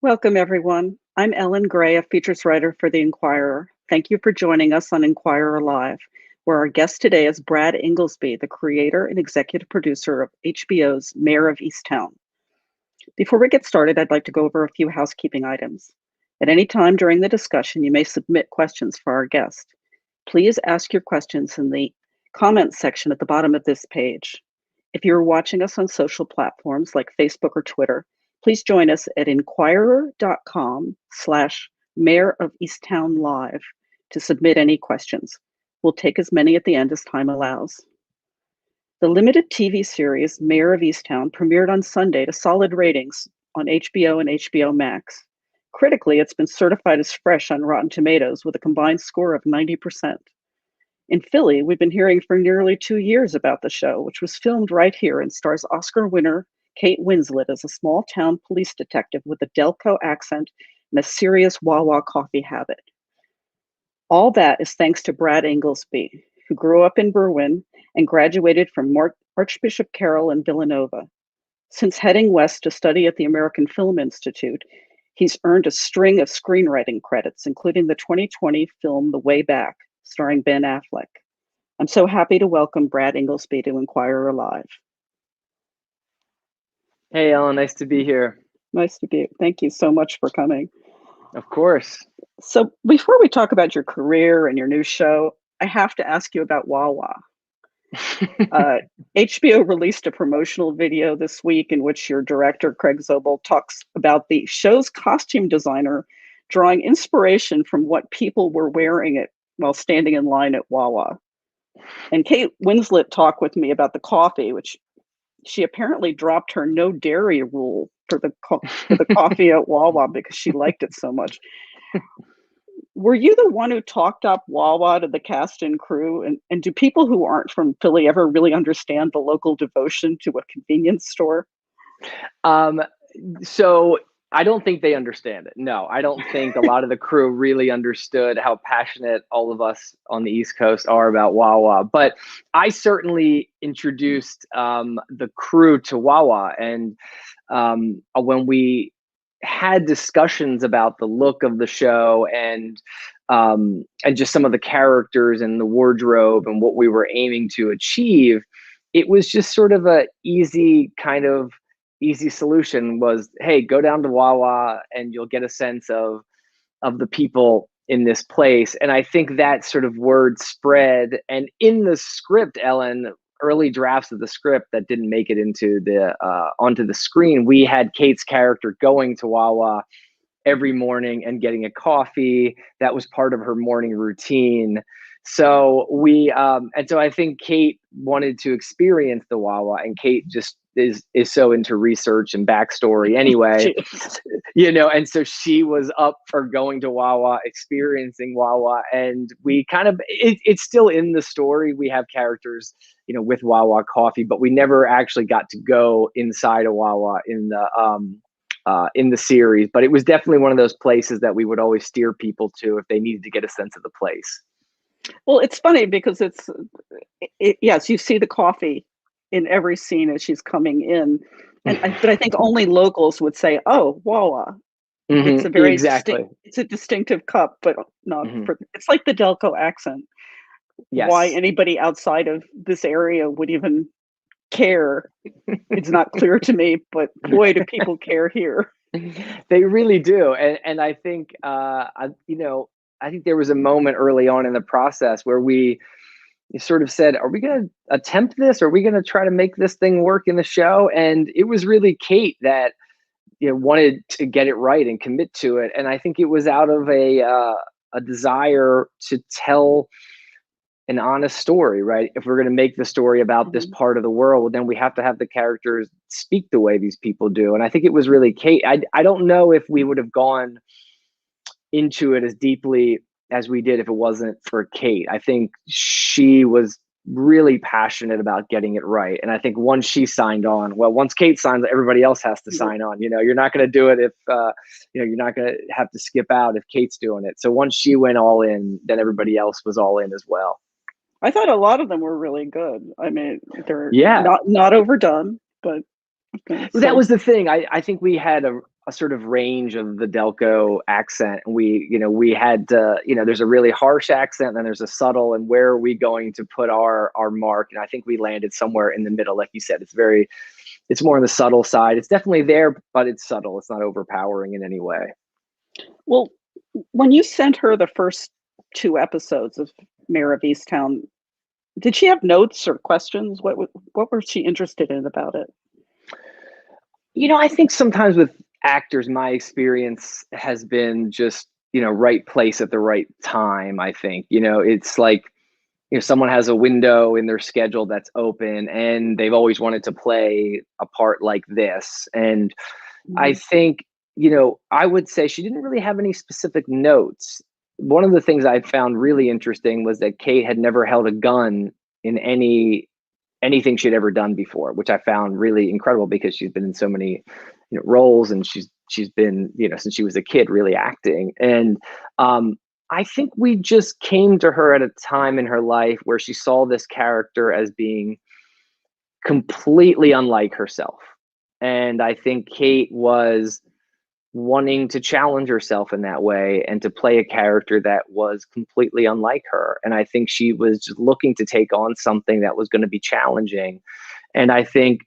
Welcome, everyone. I'm Ellen Gray, a features writer for the Inquirer. Thank you for joining us on Inquirer Live, where our guest today is Brad Ingelsby, the creator and executive producer of HBO's Mare of Easttown. Before we get started, I'd like to go over a few housekeeping items. At any time during the discussion, you may submit questions for our guest. Please ask your questions in the comments section at the bottom of this page. If you're watching us on social platforms like Facebook or Twitter, please join us at inquirer.com/Mare of Easttown Live to submit any questions. We'll take as many at the end as time allows. The limited TV series Mare of Easttown premiered on Sunday to solid ratings on HBO and HBO Max. Critically, it's been certified as fresh on Rotten Tomatoes with a combined score of 90%. In Philly, we've been hearing for nearly 2 years about the show, which was filmed right here and stars Oscar winner Kate Winslet as a small town police detective with a Delco accent and a serious Wawa coffee habit. All that is thanks to Brad Ingelsby, who grew up in Berwyn and graduated from Archbishop Carroll in Villanova. Since heading west to study at the American Film Institute, he's earned a string of screenwriting credits, including the 2020 film The Way Back, starring Ben Affleck. I'm so happy to welcome Brad Ingelsby to Inquirer Live. Hey, Ellen, nice to be here. Nice to be. Thank you so much for coming. Of course. So before we talk about your career and your new show, I have to ask you about Wawa. HBO released a promotional video this week in which your director, Craig Zobel, talks about the show's costume designer drawing inspiration from what people were wearing while standing in line at Wawa. And Kate Winslet talked with me about the coffee, which she apparently dropped her no dairy rule for the coffee at Wawa because she liked it so much. Were you the one who talked up Wawa to the cast and crew? And do people who aren't from Philly ever really understand the local devotion to a convenience store? So I don't think they understand it. No, I don't think a lot of the crew really understood how passionate all of us on the East Coast are about Wawa. But I certainly introduced the crew to Wawa. And when we had discussions about the look of the show and just some of the characters and the wardrobe and what we were aiming to achieve, it was just sort of a easy solution was, hey, go down to Wawa and you'll get a sense of the people in this place. And I think that sort of word spread. And in the script, Ellen, early drafts of the script that didn't make it into onto the screen, we had Kate's character going to Wawa every morning and getting a coffee. That was part of her morning routine. So so I think Kate wanted to experience the Wawa, and Kate just is so into research and backstory anyway, and so she was up for going to Wawa, experiencing Wawa, and we kind of, it's still in the story. We have characters, with Wawa coffee, but we never actually got to go inside a Wawa in the series, but it was definitely one of those places that we would always steer people to if they needed to get a sense of the place. Well, it's funny because yes, you see the coffee in every scene as she's coming in, but I think only locals would say, "Oh, Wawa." It's a very it's a distinctive cup, but not it's like the Delco accent. Yes. Why anybody outside of this area would even care, it's not clear to me, but boy, do people care here. They really do. And I think, I think there was a moment early on in the process where we sort of said, are we going to attempt this? Are we going to try to make this thing work in the show? And it was really Kate that, wanted to get it right and commit to it. And I think it was out of a desire to tell an honest story, right? If we're going to make the story about this part of the world, then we have to have the characters speak the way these people do. And I think it was really Kate. I don't know if we would have gone into it as deeply as we did if it wasn't for Kate. I think she was really passionate about getting it right. And I think once she signed on, once Kate signs, everybody else has to sign on. You're not going to do it if, you're not going to have to skip out if Kate's doing it. So once she went all in, then everybody else was all in as well. I thought a lot of them were really good. I mean, they're not overdone, but that was the thing. I think we had a sort of range of the Delco accent. We had to, there's a really harsh accent, and then there's a subtle, and where are we going to put our mark? And I think we landed somewhere in the middle. Like you said, it's more on the subtle side. It's definitely there, but it's subtle. It's not overpowering in any way. Well, when you sent her the first 2 episodes of Mare of Easttown, did she have notes or questions? What was she interested in about it? I think sometimes with actors, my experience has been just, right place at the right time. I think, it's like, someone has a window in their schedule that's open and they've always wanted to play a part like this. And I think, I would say she didn't really have any specific notes. One of the things I found really interesting was that Kate had never held a gun in anything she'd ever done before, which I found really incredible because she's been in so many roles, and she's been, since she was a kid, really acting. And I think we just came to her at a time in her life where she saw this character as being completely unlike herself. And I think Kate was wanting to challenge herself in that way and to play a character that was completely unlike her. And I think she was just looking to take on something that was going to be challenging. And I think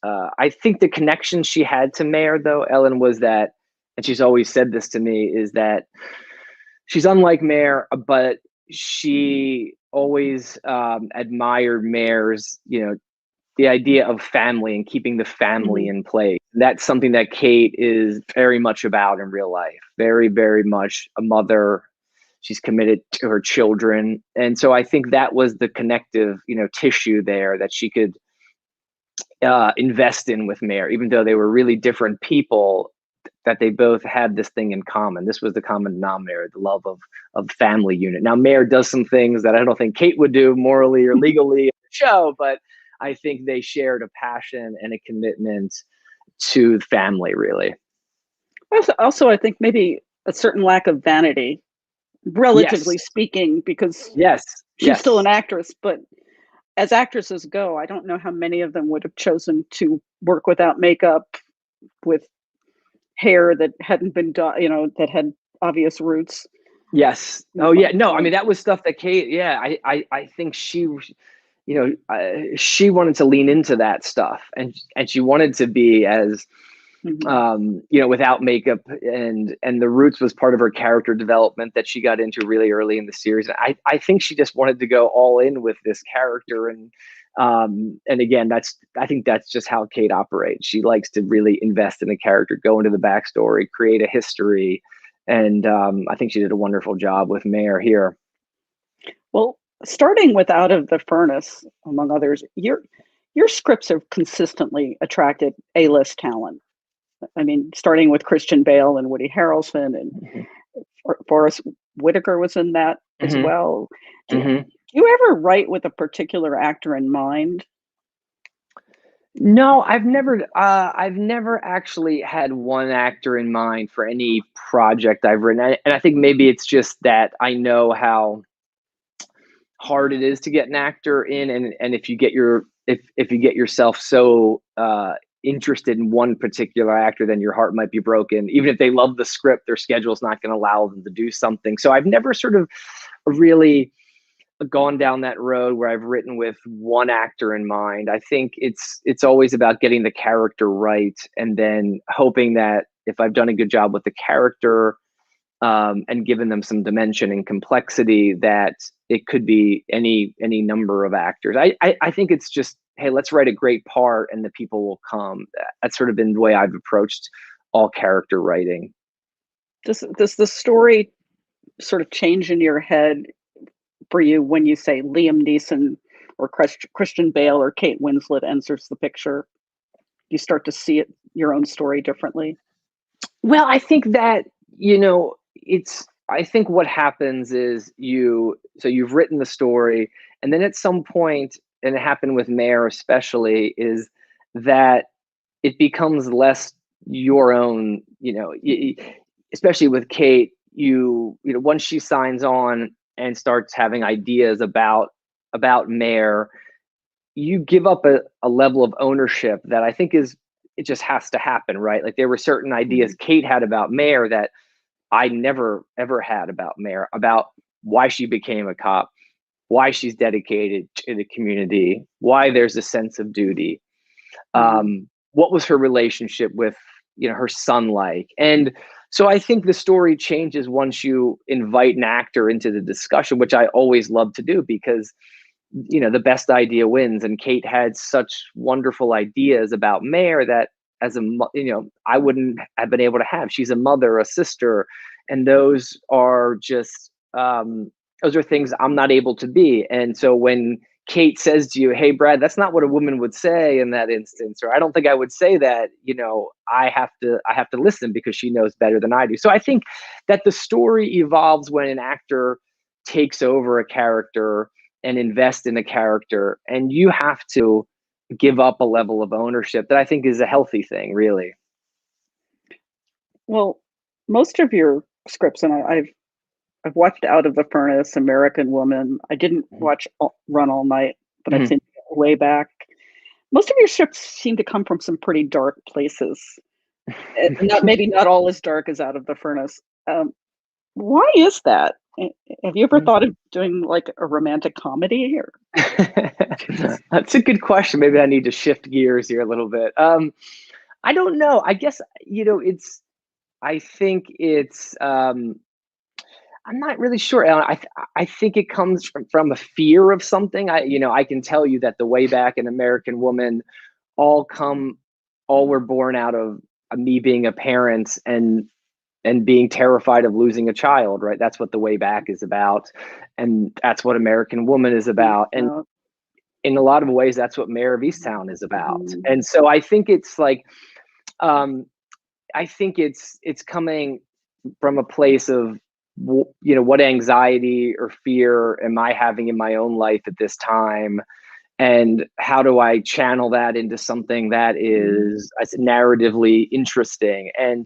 I think the connection she had to Mare, though, Ellen, was that, and she's always said this to me, is that she's unlike Mare, but she always admired Mare's, the idea of family and keeping the family in place. That's something that Kate is very much about in real life. Very, very much a mother. She's committed to her children. And so I think that was the connective, tissue there that she could invest in with Mare, even though they were really different people, that they both had this thing in common. This was the common denominator, the love of family unit. Now, Mare does some things that I don't think Kate would do morally or legally on the show, but I think they shared a passion and a commitment to family, really. Also, I think maybe a certain lack of vanity, relatively speaking, because she's still an actress, but as actresses go, I don't know how many of them would have chosen to work without makeup, with hair that hadn't been done, that had obvious roots. Yes. Oh, yeah. No, I mean, that was stuff that Kate, I think she wanted to lean into that stuff, and she wanted to be as, without makeup, and the roots was part of her character development that she got into really early in the series. I think she just wanted to go all in with this character. And again, I think that's just how Kate operates. She likes to really invest in a character, go into the backstory, create a history. And I think she did a wonderful job with Mare here. Well, starting with Out of the Furnace, among others, your scripts have consistently attracted A-list talent. I mean, starting with Christian Bale and Woody Harrelson, and Forrest Whitaker was in that as well. Do you ever write with a particular actor in mind? No, I've never actually had one actor in mind for any project I've written. And I think maybe it's just that I know how hard it is to get an actor in. And if you get if you get yourself so interested in one particular actor, then your heart might be broken. Even if they love the script, their schedule's not going to allow them to do something. So I've never sort of really gone down that road where I've written with one actor in mind. I think it's always about getting the character right, and then hoping that if I've done a good job with the character and given them some dimension and complexity, that it could be any number of actors. I think it's just, hey, let's write a great part and the people will come. That's sort of been the way I've approached all character writing. Does the story sort of change in your head for you when you say Liam Neeson or Christian Bale or Kate Winslet enters the picture? You start to see your own story differently? Well, I think that, I think what happens is you've written the story, and then at some point, and it happened with Mare especially, is that it becomes less your own, especially with Kate, once she signs on and starts having ideas about Mare, you give up a level of ownership that I think is it just has to happen, right? Like there were certain ideas Kate had about Mare that I never ever had about Mare, about why she became a cop, why she's dedicated to the community, why there's a sense of duty. What was her relationship with, her son like? And so I think the story changes once you invite an actor into the discussion, which I always love to do because, the best idea wins. And Kate had such wonderful ideas about Mare that I wouldn't have been able to have. She's a mother, a sister, and those are just, those are things I'm not able to be. And so when Kate says to you, "Hey, Brad, that's not what a woman would say in that instance," or "I don't think I would say that," I have to listen because she knows better than I do. So I think that the story evolves when an actor takes over a character and invest in a character, and you have to give up a level of ownership that I think is a healthy thing, really. Well, most of your scripts, and I've watched Out of the Furnace, American Woman. I didn't watch Run All Night, but I've seen it way back. Most of your scripts seem to come from some pretty dark places. Maybe not all as dark as Out of the Furnace. Why is that? Have you ever thought of doing like a romantic comedy? Or That's a good question. Maybe I need to shift gears here a little bit. I don't know. I guess I think it's. I'm not really sure, Ellen. I think it comes from a fear of something. I can tell you that The Way Back and American Woman all were born out of me being a parent and being terrified of losing a child, right? That's what The Way Back is about. And that's what American Woman is about. And in a lot of ways, that's what Mare of Easttown is about. And so I think it's like, I think it's coming from a place of, what anxiety or fear am I having in my own life at this time? And how do I channel that into something that is narratively interesting? And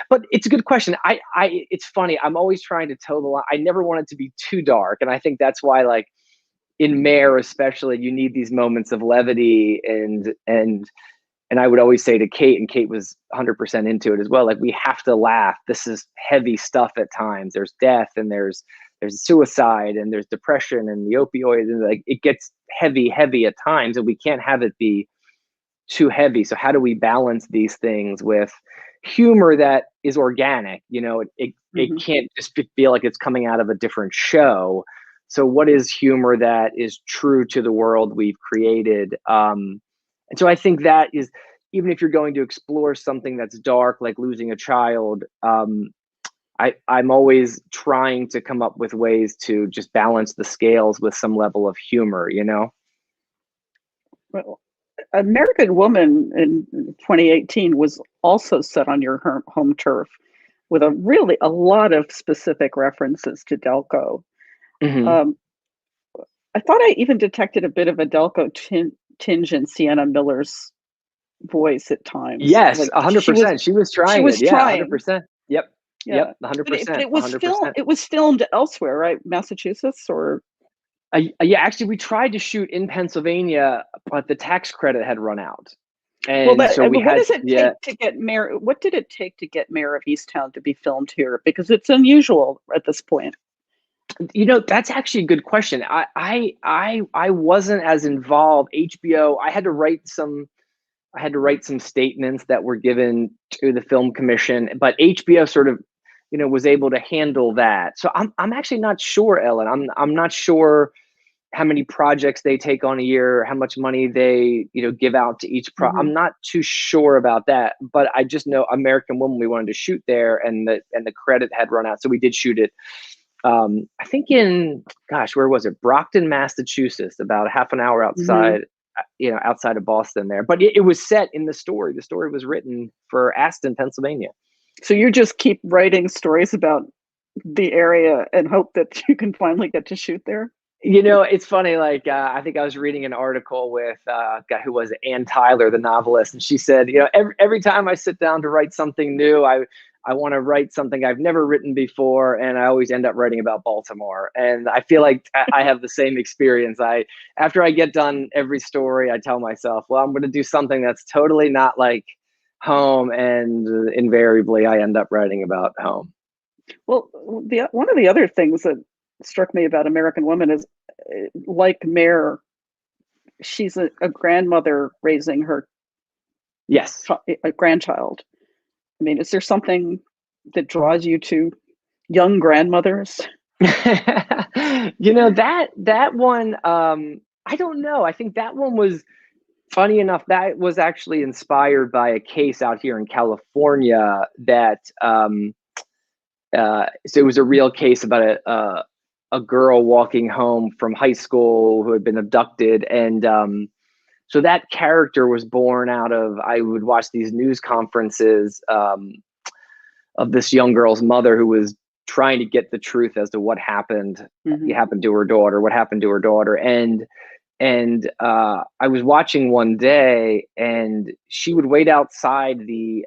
but it's a good question. It's funny. I'm always trying to toe the line. I never want it to be too dark, and I think that's why, like in Mare, especially, you need these moments of levity and I would always say to Kate, and Kate was 100% into it as well, like, we have to laugh. This is heavy stuff at times. There's death and there's suicide and there's depression and the opioids, and like it gets heavy at times, and we can't have it be too heavy. So how do we balance these things with humor that is organic? It can't just feel like it's coming out of a different show. So what is humor that is true to the world we've created? And so I think that is, even if you're going to explore something that's dark, like losing a child, I'm always trying to come up with ways to just balance the scales with some level of humor, Well, American Woman in 2018 was also set on your home turf with a lot of specific references to Delco. I thought I even detected a bit of a Delco tinge in Sienna Miller's voice at times. Yes, like 100%. She was trying. 100%. Yep. Yeah. Yep. 100%. But it was filmed elsewhere, right? Massachusetts or? Yeah, actually, we tried to shoot in Pennsylvania, but the tax credit had run out. And what does it take to get Mare? What did it take to get Mare of Easttown to be filmed here? Because it's unusual at this point. That's actually a good question. I wasn't as involved. HBO, I had to write some statements that were given to the film commission, but HBO sort of, was able to handle that. So I'm actually not sure, Ellen. I'm not sure how many projects they take on a year, how much money they, give out to each I'm not too sure about that, but I just know American Woman, we wanted to shoot there, and the credit had run out. So we did shoot it. I think in, where was it? Brockton, Massachusetts, about half an hour outside, outside of Boston there. But it was set in the story. The story was written for Aston, Pennsylvania. So you just keep writing stories about the area and hope that you can finally get to shoot there? It's funny. Like, I think I was reading an article with a guy who was Ann Tyler, the novelist, and she said, every time I sit down to write something new, I want to write something I've never written before, and I always end up writing about Baltimore. And I feel like I have the same experience. After I get done every story, I tell myself, well, I'm going to do something that's totally not like home, and invariably I end up writing about home. Well, one of the other things that struck me about American Women is, like Mare, she's a grandmother raising her Yes. a grandchild. I mean, is there something that draws you to young grandmothers? You know, that one, I don't know. I think that one was funny enough. That was actually inspired by a case out here in California that so it was a real case about a girl walking home from high school who had been abducted, and so that character was born out of, I would watch these news conferences of this young girl's mother who was trying to get the truth as to what happened. Mm-hmm. Happened to her daughter, what happened to her daughter. And I was watching one day, and she would wait outside the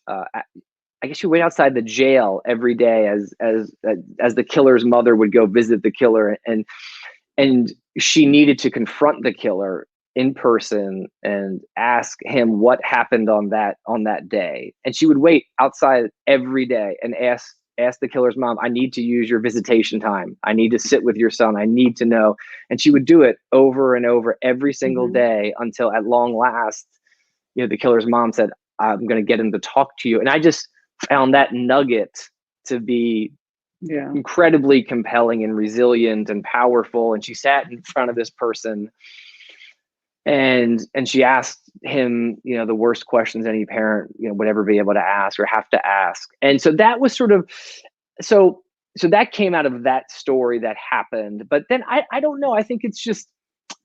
I guess she would wait outside the jail every day as the killer's mother would go visit the killer, and she needed to confront the killer in person and ask him what happened on that day. And she would wait outside every day and ask the killer's mom, I need to use your visitation time. I need to sit with your son. I need to know. And she would do it over and over every single Mm-hmm. day until at long last, you know, the killer's mom said, I'm going to get him to talk to you. And I just found that nugget to be incredibly compelling and resilient and powerful. And she sat in front of this person and she asked him, you know, the worst questions any parent, you know, would ever be able to ask or have to ask. And so that was sort of, so that came out of that story that happened. But then I don't know. I think it's just,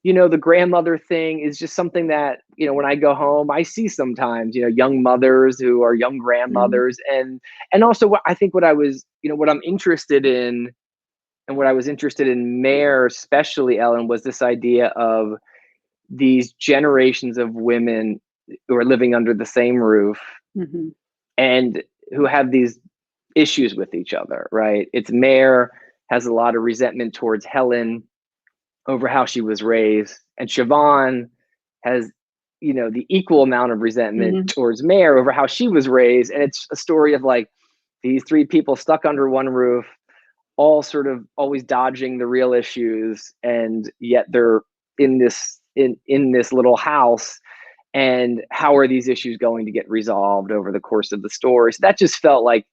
you know, the grandmother thing is just something that, you know, when I go home, I see sometimes, you know, young mothers who are young grandmothers. Mm-hmm. And also what I think what I was, you know, what I'm interested in, and what I was interested in Mare, especially Ellen, was this idea of these generations of women who are living under the same roof, mm-hmm. and who have these issues with each other, right? It's Mare has a lot of resentment towards Helen over how she was raised, and Siobhan has, you know, the equal amount of resentment, mm-hmm. towards Mare over how she was raised. And it's a story of like these three people stuck under one roof, all sort of always dodging the real issues, and yet they're in this little house. And how are these issues going to get resolved over the course of the story? So that just felt like,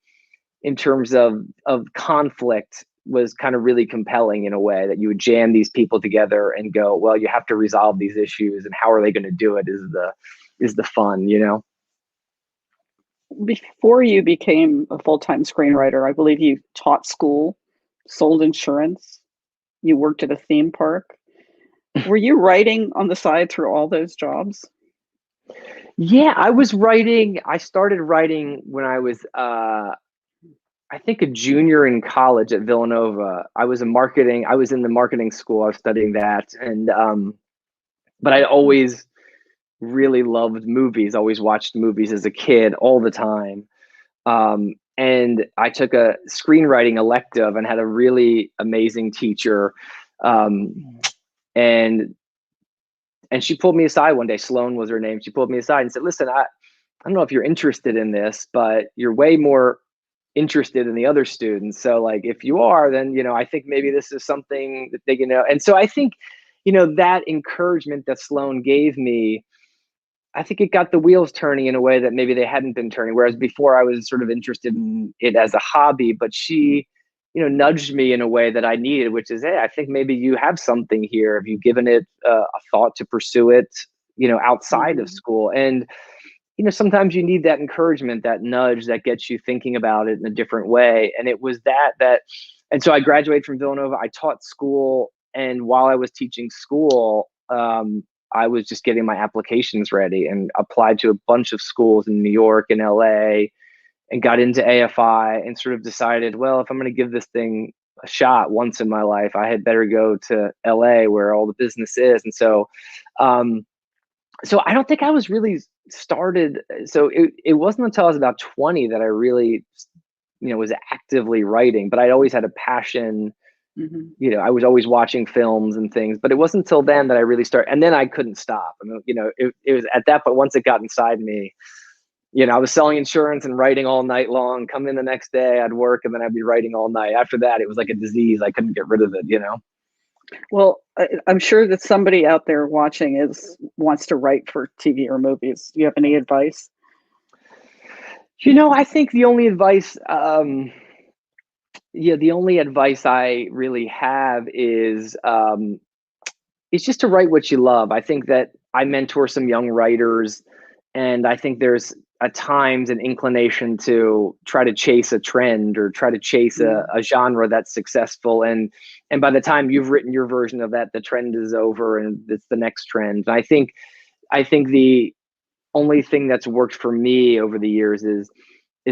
in terms of conflict, was kind of really compelling in a way, that you would jam these people together and go, well, you have to resolve these issues, and how are they going to do it is the fun, you know? Before you became a full-time screenwriter, I believe you taught school, sold insurance, you worked at a theme park. Were you writing on the side through all those jobs? Yeah, I started writing when I was, I think, a junior in college at Villanova. I was in the marketing school. I was studying that. And, but I always really loved movies, always watched movies as a kid all the time. And I took a screenwriting elective and had a really amazing teacher. And she pulled me aside one day. Sloan was her name. She pulled me aside and said, listen, I don't know if you're interested in this, but you're way more interested in the other students. So like, if you are, then, you know, I think maybe this is something that they can know. And so I think, you know, that encouragement that Sloan gave me, I think it got the wheels turning in a way that maybe they hadn't been turning. Whereas before I was sort of interested in it as a hobby, but she, you know, nudged me in a way that I needed, which is, hey, I think maybe you have something here. Have you given it a thought to pursue it, you know, outside mm-hmm. of school? And, you know, sometimes you need that encouragement, that nudge that gets you thinking about it in a different way. And it was and so I graduated from Villanova. I taught school. And while I was teaching school, I was just getting my applications ready and applied to a bunch of schools in New York and LA, and got into AFI, and sort of decided, well, if I'm going to give this thing a shot once in my life, I had better go to LA where all the business is. And so, so I don't think I was really started. So it wasn't until I was about 20 that I really, you know, was actively writing, but I'd always had a passion. Mm-hmm. You know, I was always watching films and things, but it wasn't until then that I really started. And then I couldn't stop. I mean, you know, it was at that point, once it got inside me, I was selling insurance and writing all night long. Come in the next day, I'd work, and then I'd be writing all night. After that, it was like a disease. I couldn't get rid of it. Well, I'm sure that somebody out there watching wants to write for TV or movies. Do you have any advice? I think the only advice, the only advice I really have is just to write what you love. I think that I mentor some young writers, and I think there's at times an inclination to try to chase a trend or try to chase a genre that's successful. And by the time you've written your version of that, the trend is over and it's the next trend. And I think the only thing that's worked for me over the years is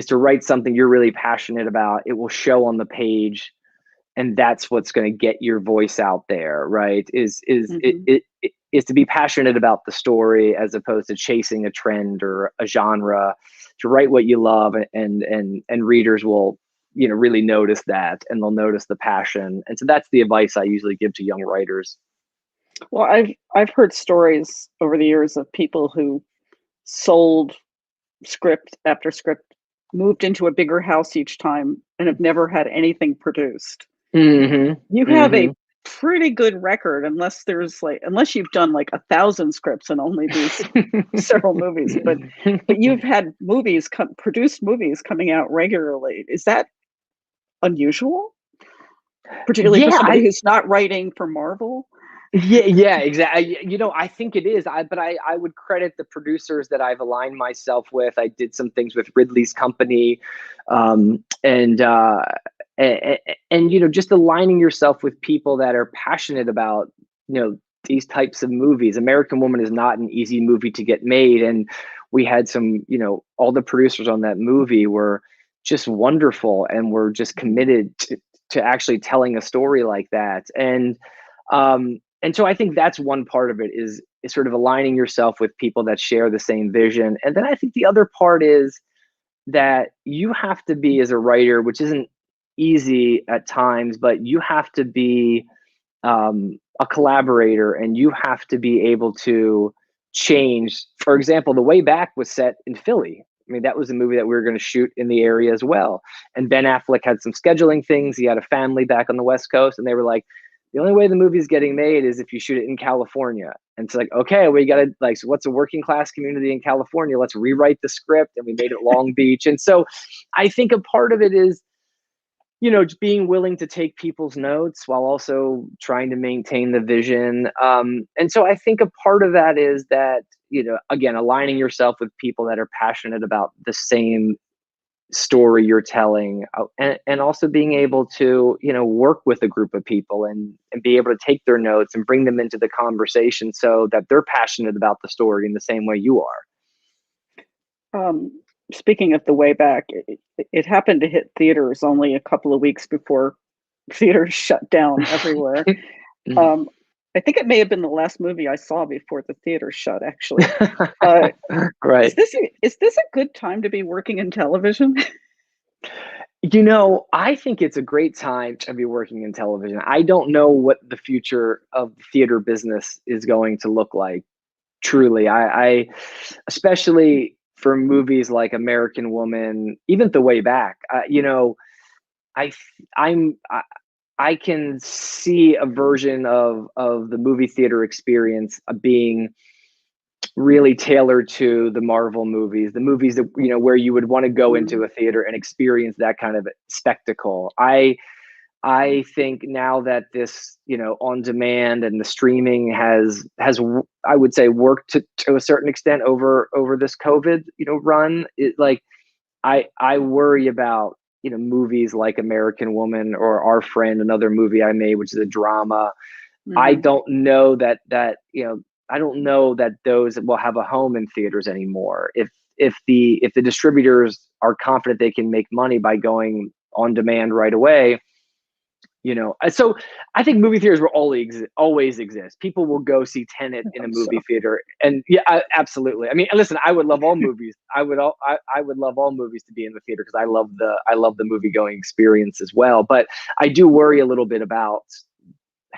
to write something you're really passionate about. It will show on the page, and that's what's going to get your voice out there, right? Is to be passionate about the story as opposed to chasing a trend or a genre. To write what you love, and readers will really notice that, and they'll notice the passion. And so that's the advice I usually give to young writers. Well, I've heard stories over the years of people who sold script after script, moved into a bigger house each time, and have never had anything produced. You have a pretty good record, unless you've done like 1,000 scripts and only these several movies. But you've had produced movies coming out regularly. Is that unusual, particularly for somebody who's not writing for Marvel? Yeah, exactly. I think it is. But I would credit the producers that I've aligned myself with. I did some things with Ridley's company, and just aligning yourself with people that are passionate about these types of movies. American Woman is not an easy movie to get made, and we had some all the producers on that movie were just wonderful and were just committed to actually telling a story like that. And so I think that's one part of it is sort of aligning yourself with people that share the same vision. And then I think the other part is that you have to be, as a writer, which isn't easy at times, but you have to be a collaborator, and you have to be able to change. For example, The Way Back was set in Philly. I mean, that was a movie that we were going to shoot in the area as well. And Ben Affleck had some scheduling things. He had a family back on the West Coast, and they were like, the only way the movie's getting made is if you shoot it in California. And it's like, okay, we got to so what's a working class community in California? Let's rewrite the script. And we made it Long Beach. And so I think a part of it is, just being willing to take people's notes while also trying to maintain the vision. And so I think a part of that is that, again, aligning yourself with people that are passionate about the same story you're telling, and also being able to work with a group of people and be able to take their notes and bring them into the conversation so that they're passionate about the story in the same way you are. Speaking of The Way Back, it happened to hit theaters only a couple of weeks before theaters shut down everywhere. I think it may have been the last movie I saw before the theater shut, actually. Right. Is this a good time to be working in television? I think it's a great time to be working in television. I don't know what the future of the theater business is going to look like. Truly, I especially for movies like American Woman, even The Way Back. I can see a version of the movie theater experience being really tailored to the Marvel movies, the movies that where you would want to go into a theater and experience that kind of spectacle. I think now that this on demand and the streaming has I would say worked to a certain extent over this COVID run, I worry about movies like American Woman or Our Friend, another movie I made, which is a drama. I don't know that I don't know that those will have a home in theaters anymore. If the distributors are confident they can make money by going on demand right away, so I think movie theaters will always exist. People will go see Tenet in a movie theater, and absolutely. I mean, listen, I would love all movies. I would love all movies to be in the theater because I love the movie going experience as well. But I do worry a little bit about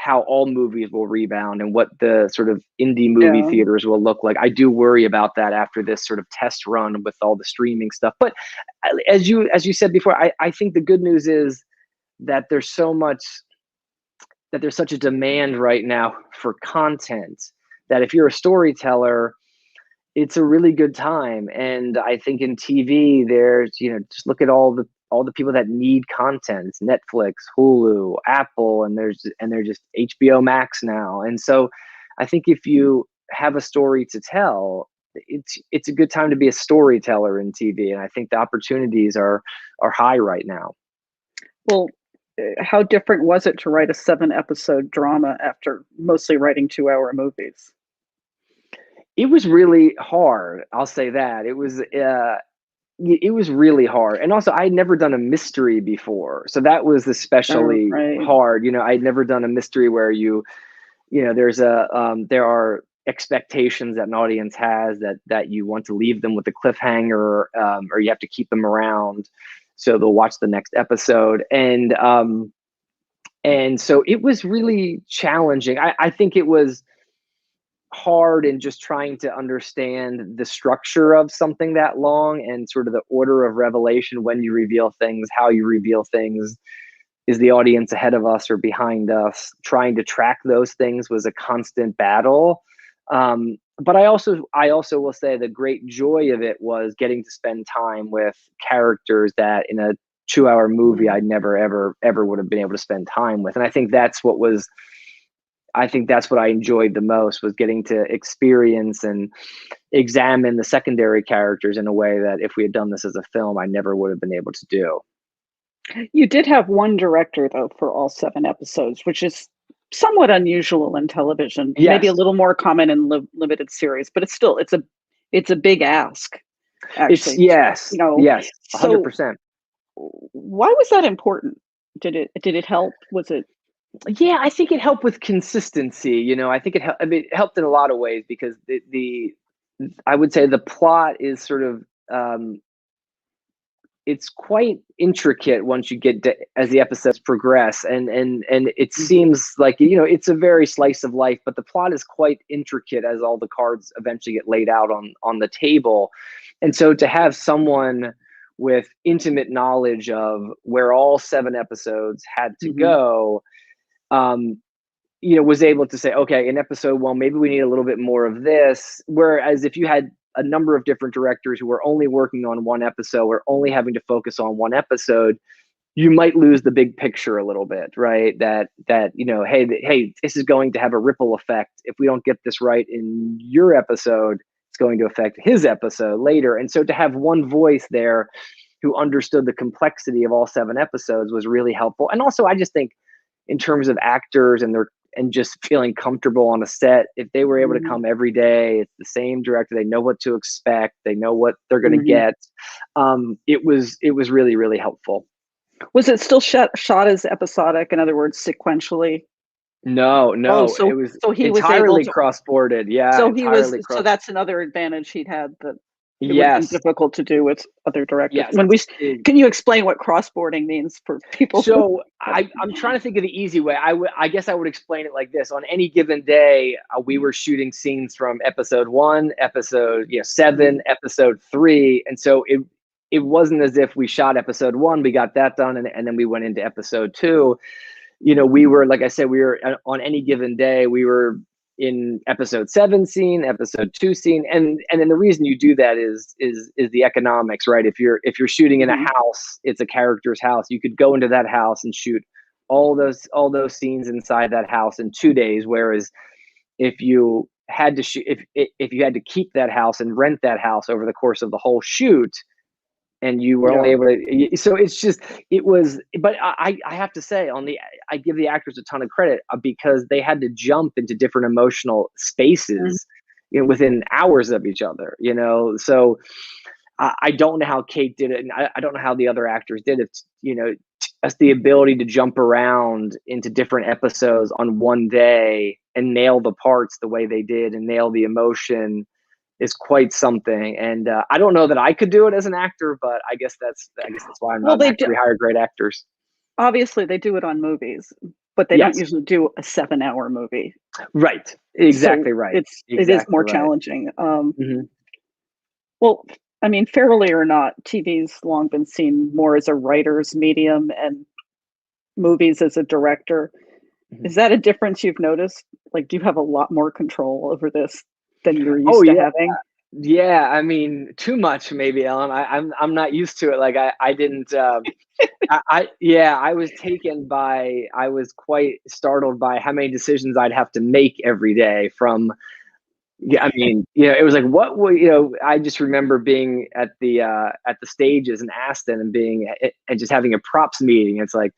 how all movies will rebound and what the sort of indie movie Yeah. theaters will look like. I do worry about that after this sort of test run with all the streaming stuff. But as you said before, I think the good news is that there's such a demand right now for content that if you're a storyteller, it's a really good time. And I think in TV, there's, just look at all the people that need content: Netflix, Hulu, Apple, and they're just HBO Max now. And so I think if you have a story to tell, it's a good time to be a storyteller in TV. And I think the opportunities are high right now. Well, how different was it to write a 7-episode drama after mostly writing 2-hour movies? It was really hard. I'll say that. It was really hard. And also, I had never done a mystery before. So that was especially Right. hard. I'd never done a mystery where there are expectations that an audience has that you want to leave them with a cliffhanger, or you have to keep them around so they'll watch the next episode. And so it was really challenging. I think it was hard in just trying to understand the structure of something that long and sort of the order of revelation, when you reveal things, how you reveal things. Is the audience ahead of us or behind us? Trying to track those things was a constant battle. But I also will say the great joy of it was getting to spend time with characters that in a 2-hour movie I'd never ever would have been able to spend time with. And I think that's what I enjoyed the most, was getting to experience and examine the secondary characters in a way that if we had done this as a film, I never would have been able to do. You did have one director, though, for all 7 episodes, which is somewhat unusual in television. Yes. Maybe a little more common in limited series, but it's a big ask. Actually, Yes, 100%. So why was that important? Did it help? Was it? Yeah, I think it helped with consistency. I think it helped in a lot of ways, because I would say the plot is sort of it's quite intricate once you get as the episodes progress, and it seems like it's a very slice of life, but the plot is quite intricate as all the cards eventually get laid out on the table. And so to have someone with intimate knowledge of where all 7 episodes had to go, was able to say, okay, in episode 1, maybe we need a little bit more of this. Whereas if you had a number of different directors who were only working on one episode, or only having to focus on one episode, you might lose the big picture a little bit, right? That hey, this is going to have a ripple effect. If we don't get this right in your episode, it's going to affect his episode later. And so to have one voice there who understood the complexity of all 7 episodes was really helpful. And also, I just think in terms of actors and just feeling comfortable on a set, if they were able to come every day, it's the same director, they know what to expect, they know what they're going to get. It was really, really helpful. Was it still shot as episodic? In other words, sequentially? No. So it was he entirely was able to cross-boarded. Yeah. So that's another advantage he'd had that it would have been difficult to do with other directors. Yes. Can you explain what cross-boarding means for people? So I'm trying to think of the easy way. I guess I would explain it like this. On any given day, we were shooting scenes from episode 1, episode 7, episode 3. And so it wasn't as if we shot episode 1, we got that done, and then we went into episode 2. We were, like I said, we were on any given day, we were in episode 7 scene, episode 2 scene, and then the reason you do that is the economics, right? If you're shooting in a house, it's a character's house. You could go into that house and shoot all those scenes inside that house in 2 days. Whereas if you had to shoot, if you had to keep that house and rent that house over the course of the whole shoot, and you were only able to, so it was, but I have to say, I give the actors a ton of credit, because they had to jump into different emotional spaces, within hours of each other, so I don't know how Kate did it, and I don't know how the other actors did it, just the ability to jump around into different episodes on one day and nail the parts the way they did and nail the emotion is quite something. And I don't know that I could do it as an actor, but I guess that's why I'm not actually hire great actors. Obviously, they do it on movies, but they don't Yes. usually do a 7-hour movie. Right. So Exactly right. it is Exactly more right. challenging. Mhm. Well, I mean, fairly or not, TV's long been seen more as a writer's medium and movies as a director. Mhm. Is that a difference you've noticed? Like, do you have a lot more control over this than you're Oh, used to yeah. having? Yeah, I mean, too much maybe, Ellen. I'm not used to it. Like I didn't yeah, I was quite startled by how many decisions I'd have to make every day from yeah, I mean, it was like what would I just remember being at the stages in Aston and being and just having a props meeting. It's like,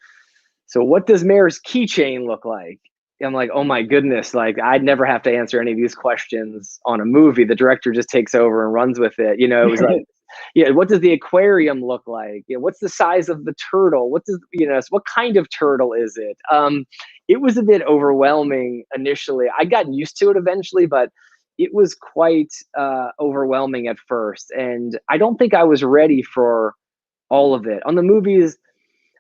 so what does Mare's keychain look like? I'm like, oh my goodness, like I'd never have to answer any of these questions on a movie. The director just takes over and runs with it. It was like, yeah, what does the aquarium look like? What's the size of the turtle? What kind of turtle is it? It was a bit overwhelming initially. I got used to it eventually, but it was quite overwhelming at first. And I don't think I was ready for all of it. On the movies,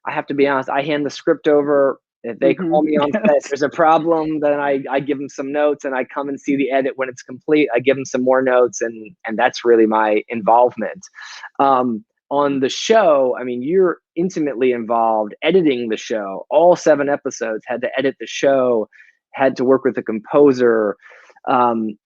I have to be honest, I hand the script over. If they call Mhm. me on set, if Yes. there's a problem, then I give them some notes and I come and see the edit when it's complete. I give them some more notes and that's really my involvement. On the show, I mean, you're intimately involved editing the show. All 7 episodes had to edit the show, had to work with the composer,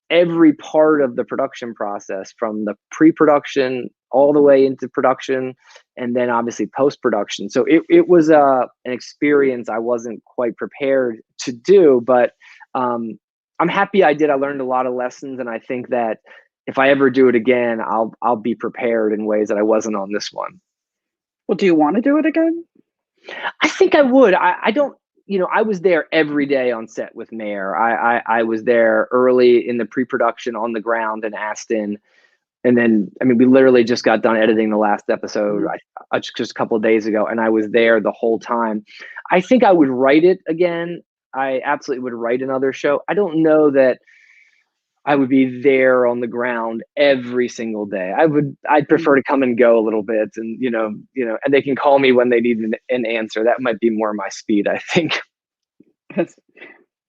every part of the production process from the pre-production all the way into production and then obviously post-production. So it was an experience I wasn't quite prepared to do, but I'm happy I did. I learned a lot of lessons, and I think that if I ever do it again, I'll be prepared in ways that I wasn't on this one. Well, do you wanna do it again? I think I would. I don't. I was there every day on set with Mare. I was there early in the pre-production on the ground in Aston. And then, I mean, we literally just got done editing the last episode Mhm. just a couple of days ago, and I was there the whole time. I think I would write it again. I absolutely would write another show. I don't know that I would be there on the ground every single day. I'd prefer Mhm. to come and go a little bit, and and they can call me when they need an answer. That might be more my speed, I think. Yes.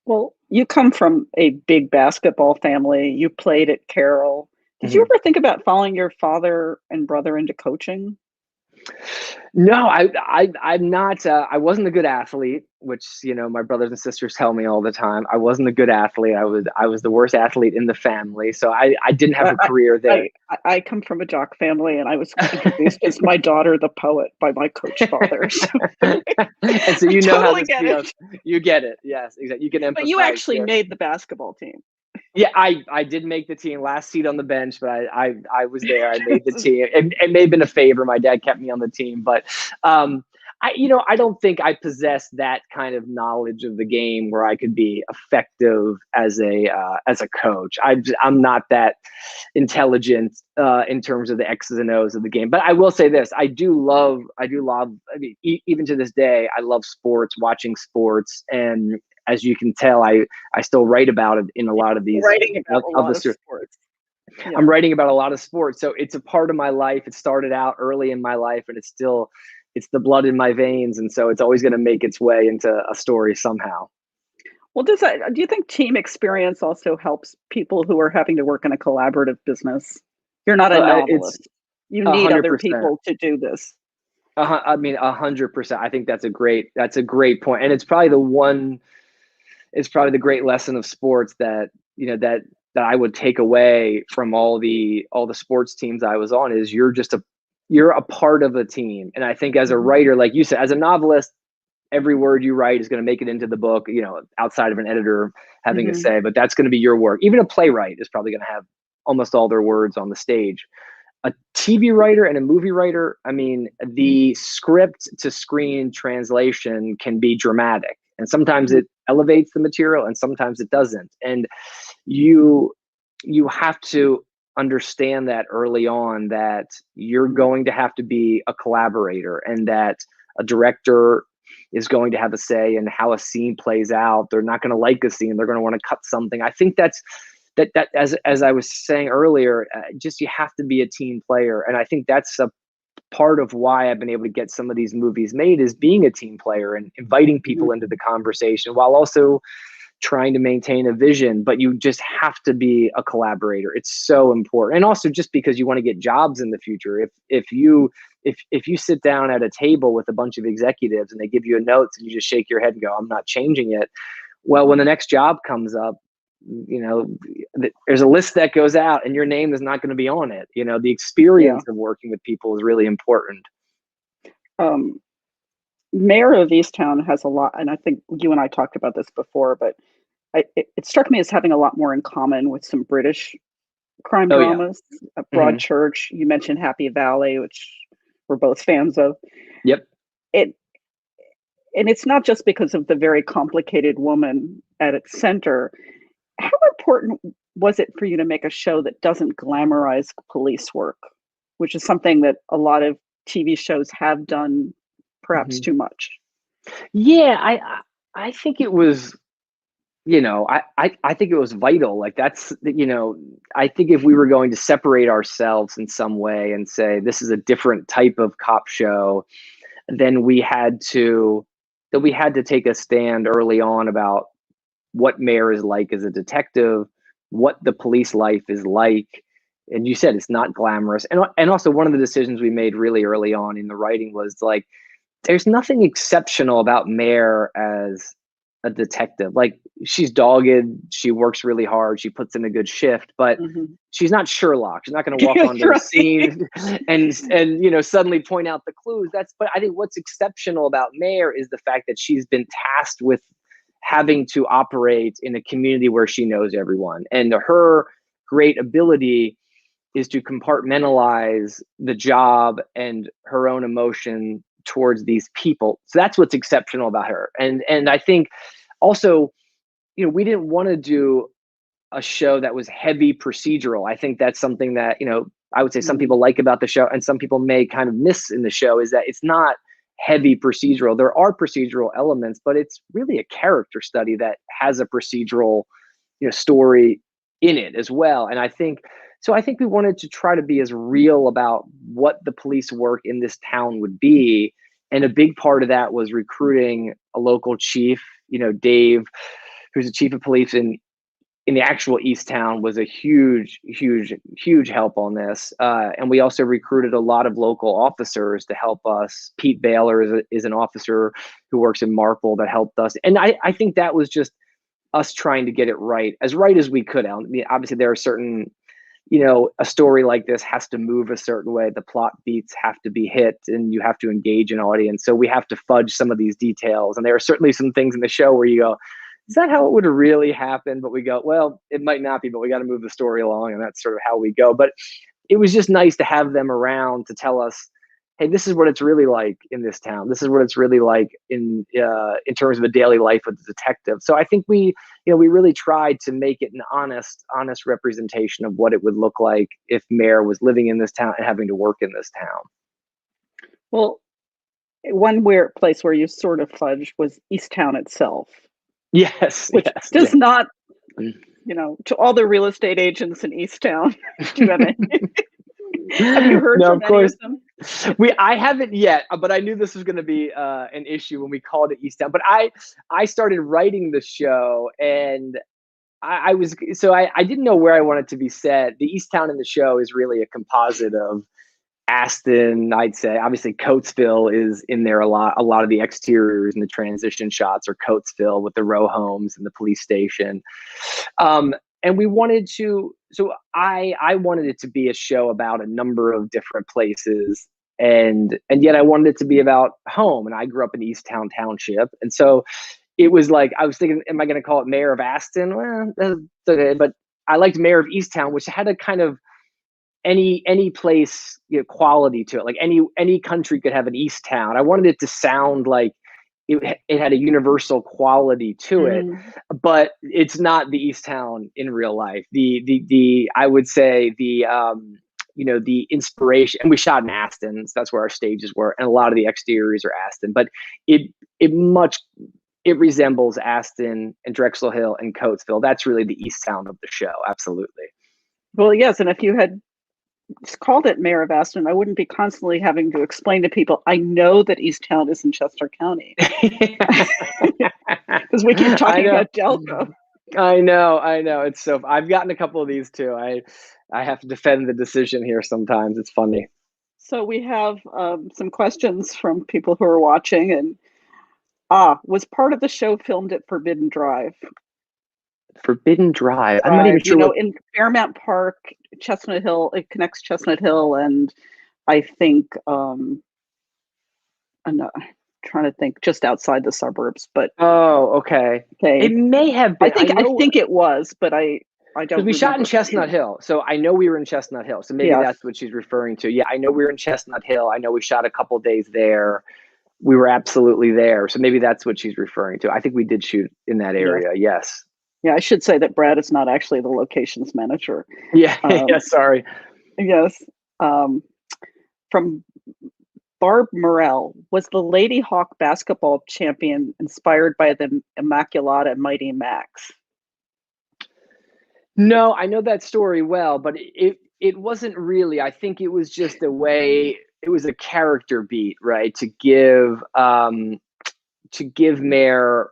Well, you come from a big basketball family. You played at Carroll. Did you Mhm. ever think about following your father and brother into coaching? No, I'm not. I wasn't a good athlete, which my brothers and sisters tell me all the time. I wasn't a good athlete. I was the worst athlete in the family, so I didn't have I a career I there. I come from a jock family, and I was introduced as my daughter, the poet, by my coach father, so And so I you know how totally this get it. feels. You get it. Yes, exactly. You can But you empathize actually here. made the basketball team. Yeah, I did make the team, last seat on the bench, but I was there. I made the team. It may have been a favor. My dad kept me on the team, but I don't think I possess that kind of knowledge of the game where I could be effective as a coach. I'm not that intelligent in terms of the X's and O's of the game. But I will say this: I do love. I mean, even to this day, I love sports, watching sports, and as you can tell, I still write about it in a lot of these Writing about a of lot the of sports. I'm Yeah. writing about a lot of sports. So it's a part of my life. It started out early in my life and it's the blood in my veins. And so it's always going to make its way into a story somehow. Well, do you think team experience also helps people who are having to work in a collaborative business? You're not a It's novelist. You a need hundred other percent. people to do this. I mean, 100%. I think that's a great point. And it's probably the great lesson of sports that, that I would take away from all the sports teams I was on is you're a part of a team. And I think as a Mhm, writer, like you said, as a novelist, every word you write is going to make it into the book, outside of an editor having a mhm, say, but that's going to be your work. Even a playwright is probably going to have almost all their words on the stage. A TV writer and a movie writer, I mean, the script to screen translation can be dramatic. And sometimes mhm, it elevates the material and sometimes it doesn't. And you you have to understand that early on that you're going to have to be a collaborator and that a director is going to have a say in how a scene plays out. They're not going to like a scene. They're going to want to cut something. I think that as I was saying earlier, just you have to be a team player, and I think that's part of why I've been able to get some of these movies made is being a team player and inviting people into the conversation while also trying to maintain a vision. But you just have to be a collaborator. It's so important. And also just because you want to get jobs in the future. If you sit down at a table with a bunch of executives and they give you a note and you just shake your head and go, I'm not changing it. Well, when the next job comes up, there's a list that goes out and your name is not going to be on it. The experience of working with people is really important. Mare of Easttown has a lot, and I think you and I talked about this before, but it struck me as having a lot more in common with some British crime dramas. Yeah. Broadchurch, you mentioned Happy Valley, which we're both fans of. Yep. And it's not just because of the very complicated woman at its center. How important was it for you to make a show that doesn't glamorize police work, which is something that a lot of TV shows have done perhaps too much? Yeah, I think it was, I think it was vital. Like that's, I think if we were going to separate ourselves in some way and say, this is a different type of cop show, then we had to take a stand early on about what Mare is like as a detective, what the police life is like. And you said it's not glamorous. And also one of the decisions we made really early on in the writing was like, there's nothing exceptional about Mare as a detective. Like she's dogged, she works really hard, she puts in a good shift, but she's not Sherlock. She's not going to walk onto the scene and suddenly point out the clues. But I think what's exceptional about Mare is the fact that she's been tasked with having to operate in a community where she knows everyone. And her great ability is to compartmentalize the job and her own emotion towards these people. So that's what's exceptional about her. And I think also, we didn't want to do a show that was heavy procedural. I think that's something that, I would say some people like about the show and some people may kind of miss in the show is that it's not heavy procedural. There are procedural elements, but it's really a character study that has a procedural, story in it as well. And I think we wanted to try to be as real about what the police work in this town would be. And a big part of that was recruiting a local chief, Dave, who's the chief of police in the actual Easttown, was a huge, huge, huge help on this. And we also recruited a lot of local officers to help us. Pete Baylor is an officer who works in Marple that helped us. And I think that was just us trying to get it right as we could. I mean, obviously there are certain, a story like this has to move a certain way. The plot beats have to be hit and you have to engage an audience. So we have to fudge some of these details. And there are certainly some things in the show where you go, is that how it would have really happened? But we go, well, it might not be, but we got to move the story along. And that's sort of how we go. But it was just nice to have them around to tell us, hey, this is what it's really like in this town. This is what it's really like in terms of a daily life with the detective. So I think we really tried to make it an honest representation of what it would look like if Mare was living in this town and having to work in this town. Well, one place where you sort of fudged was Easttown itself. Yes. Which does not, to all the real estate agents in Easttown, do you have any? Have you heard from any of them? I haven't yet, but I knew this was going to be an issue when we called it Easttown. But I started writing the show, and I didn't know where I wanted to be set. The Easttown in the show is really a composite of Aston, I'd say. Obviously, Coatesville is in there a lot. A lot of the exteriors and the transition shots are Coatesville with the row homes and the police station. And we wanted to, so I wanted it to be a show about a number of different places, and yet I wanted it to be about home. And I grew up in Easttown Township, and so it was like I was thinking, am I going to call it Mare of Aston? Well, that's okay, but I liked Mare of Easttown, which had a kind of any place quality to it. Like any country could have an Easttown. I wanted it to sound like it had a universal quality to it, but it's not the Easttown in real life. The I would say the inspiration, and we shot in Aston, so that's where our stages were, and a lot of the exteriors are Aston, but it resembles Aston and Drexel Hill and Coatesville. That's really the Easttown of the show. Absolutely. Well, yes, and if you had called it Mare of Easttown, I wouldn't be constantly having to explain to people, I know that Easttown is in Chester County. Because we keep talking about Delco. I know. It's so, I've gotten a couple of these too. I have to defend the decision here sometimes. It's funny. So we have some questions from people who are watching. And was part of the show filmed at Forbidden Drive? Forbidden Drive. I'm not even sure. You know, in Fairmount Park, Chestnut Hill. It connects Chestnut Hill, and I think I'm not trying to think, just outside the suburbs. But okay. It may have been. I think it was, but I don't. Because we shot in Chestnut Hill, so I know we were in Chestnut Hill. So maybe that's what she's referring to. Yeah, I know we were in Chestnut Hill. I know we shot a couple days there. We were absolutely there. So maybe that's what she's referring to. I think we did shoot in that area. Yes. Yeah, I should say that Brad is not actually the locations manager. Yeah, sorry. Yes. From Barb Morrell, was the Lady Hawk basketball champion inspired by the Immaculata Mighty Max? No, I know that story well, but it wasn't really. I think it was just a way, it was a character beat, right? To give Mare,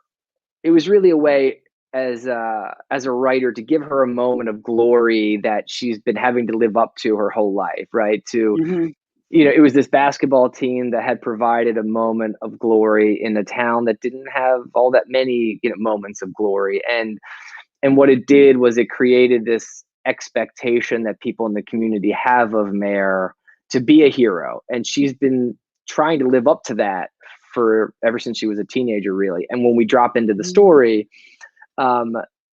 it was really a way as a writer to give her a moment of glory that she's been having to live up to her whole life, right? To it was this basketball team that had provided a moment of glory in a town that didn't have all that many moments of glory, and what it did was it created this expectation that people in the community have of Mare to be a hero, and she's been trying to live up to that for ever since she was a teenager, really. And when we drop into the story,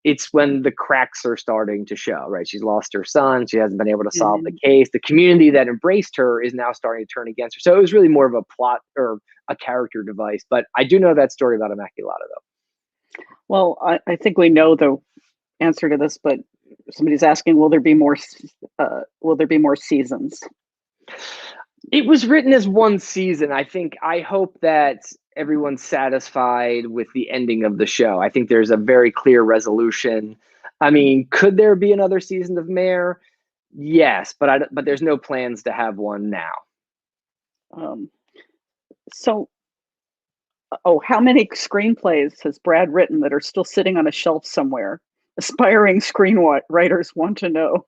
it's when the cracks are starting to show, right? She's lost her son. She hasn't been able to solve the case. The community that embraced her is now starting to turn against her. So it was really more of a plot or a character device. But I do know that story about Immaculata, though. Well, I think we know the answer to this, but somebody's asking, will there be more seasons? It was written as one season. I hope that everyone's satisfied with the ending of the show. I think there's a very clear resolution. I mean, could there be another season of Mare? Yes, but there's no plans to have one now. How many screenplays has Brad written that are still sitting on a shelf somewhere? Aspiring screenwriters want to know.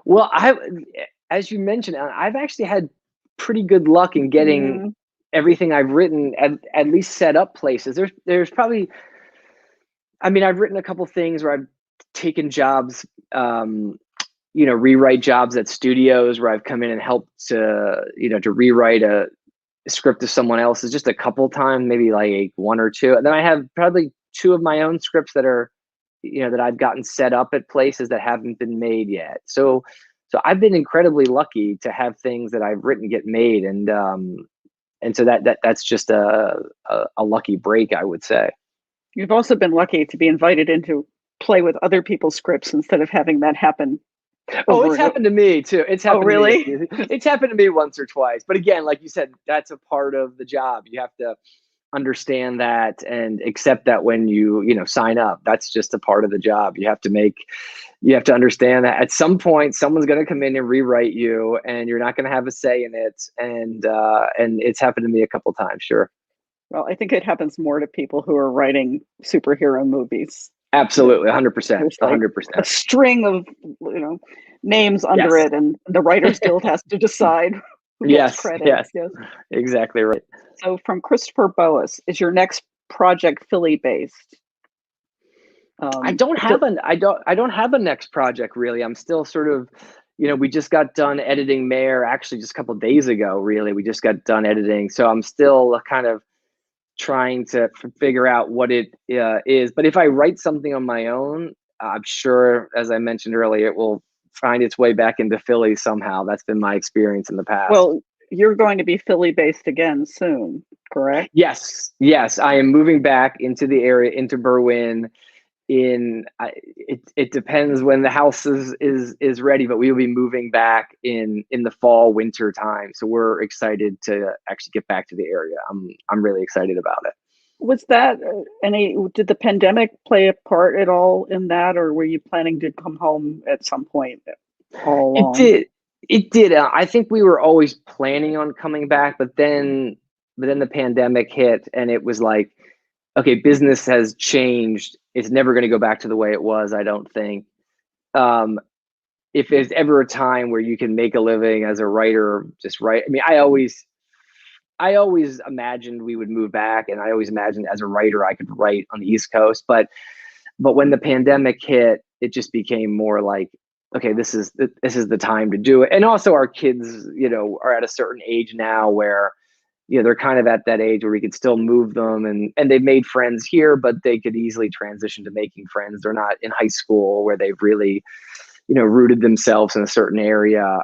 Well, as you mentioned, I've actually had pretty good luck in getting everything I've written at least set up places. There's probably, I mean, I've written a couple things where I've taken jobs, rewrite jobs at studios where I've come in and helped to rewrite a script of someone else's just a couple times, maybe like one or two. And then I have probably two of my own scripts that are, that I've gotten set up at places that haven't been made yet. So I've been incredibly lucky to have things that I've written get made, and so that's just a lucky break, I would say. You've also been lucky to be invited in to play with other people's scripts instead of having that happen. Oh, it's happened to me too. It's happened. Oh, really? To me. It's happened to me once or twice. But again, like you said, that's a part of the job. You have to understand that and accept that when you sign up. That's just a part of the job. You have to understand that at some point someone's going to come in and rewrite you, and you're not going to have a say in it. And it's happened to me a couple times. Sure. Well, I think it happens more to people who are writing superhero movies. Absolutely, 100%, 100%. A string of names under it, and the Writers Guild has to decide who gets credit. Yes, exactly right. So, from Christopher Boas, is your next project Philly based? I don't have a next project really. I'm still sort of, we just got done editing Mare actually just a couple of days ago. Really, we just got done editing, so I'm still kind of trying to figure out what it is. But if I write something on my own, I'm sure, as I mentioned earlier, it will find its way back into Philly somehow. That's been my experience in the past. Well, you're going to be Philly based again soon, correct? Yes. I am moving back into the area, into Berwyn. It depends when the house is ready, but we will be moving back in the fall winter time. So we're excited to actually get back to the area. I'm really excited about it. Was that did the pandemic play a part at all in that, or were you planning to come home at some point all along? It did. I think we were always planning on coming back, but then the pandemic hit, and it was like, okay, business has changed. It's never going to go back to the way it was, I don't think. Um, if there's ever a time where you can make a living as a writer, just write. I mean, I always imagined we would move back, and I always imagined as a writer I could write on the East Coast. But when the pandemic hit, it just became more like, okay, this is the time to do it. And also, our kids, are at a certain age now where, they're kind of at that age where we could still move them, and they've made friends here, but they could easily transition to making friends. They're not in high school where they've really, rooted themselves in a certain area.